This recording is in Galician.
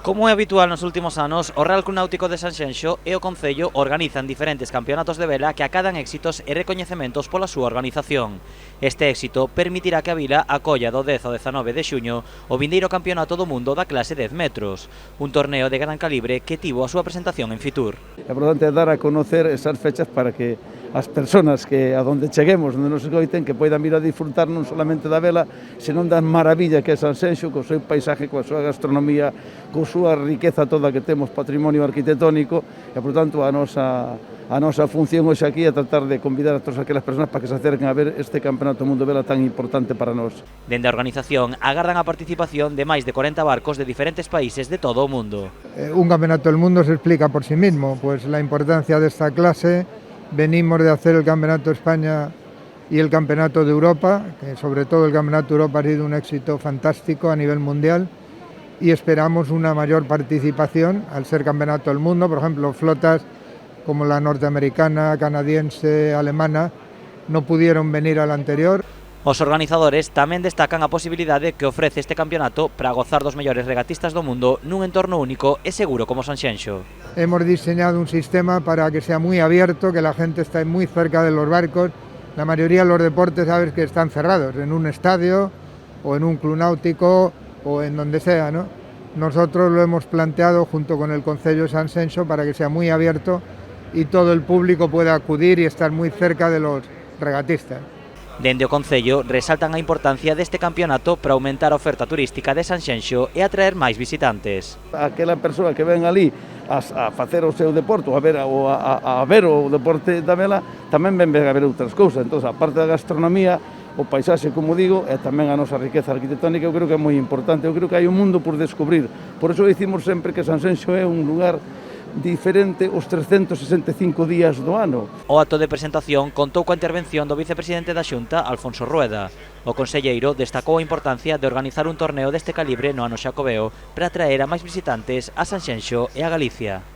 Como é habitual nos últimos anos, o Real Club Náutico de Sanxenxo e o Concello organizan diferentes campeonatos de vela que acadan éxitos e recoñecementos pola súa organización. Este éxito permitirá que a vila acolla do 10 ao 19 de xuño o vindeiro Campeonato do Mundo da clase 10 metros, un torneo de gran calibre que tivo a súa presentación en Fitur. É importante dar a conocer esas fechas para que as persoas que a donde cheguemos, onde nos escoiten, que poidan vir a disfrutar non solamente da vela, senón da maravilla que é Sanxenxo, co seu paisaje, coa súa gastronomía, coa súa riqueza toda que temos, patrimonio arquitectónico, e, por tanto, a nosa función hoxe aquí é tratar de convidar a todas aquelas persoas para que se acerquen a ver este Campeonato do Mundo de Vela tan importante para nós. Dende a organización agardan a participación de máis de 40 barcos de diferentes países de todo o mundo. Un Campeonato del Mundo se explica por sí mismo, pues la importancia de esta clase. Venimos de hacer el Campeonato de España y el Campeonato de Europa, que sobre todo el Campeonato de Europa ha sido un éxito fantástico a nivel mundial, y esperamos una mayor participación al ser Campeonato del Mundo. Por ejemplo, flotas como la norteamericana, canadiense, alemana, no pudieron venir al anterior. Os organizadores tamén destacan a posibilidade que ofrece este campeonato para gozar dos mellores regatistas do mundo nun entorno único e seguro como Sanxenxo. Hemos diseñado un sistema para que sea muy abierto, que la gente esté muy cerca de los barcos. La mayoría de los deportes sabes que están cerrados, en un estadio o en un club náutico o en donde sea, ¿no? Nosotros lo hemos planteado junto con el Concello de Sanxenxo para que sea muy abierto y todo el público pueda acudir y estar muy cerca de los regatistas. Dende o Concello resaltan a importancia deste campeonato para aumentar a oferta turística de Sanxenxo e atraer máis visitantes. Aquela persoa que ven ali a facer o seu deporte, a ver o deporte da vela, tamén ven a ver outras cousas. Entón, a parte da gastronomía, o paisaxe, como digo, e tamén a nosa riqueza arquitectónica, eu creo que é moi importante. Eu creo que hai un mundo por descubrir. Por iso dicimos sempre que Sanxenxo é un lugar diferente os 365 días do ano. O acto de presentación contou coa intervención do vicepresidente da Xunta, Alfonso Rueda. O conselleiro destacou a importancia de organizar un torneo deste calibre no ano xacobeo para atraer a máis visitantes a Sanxenxo e a Galicia.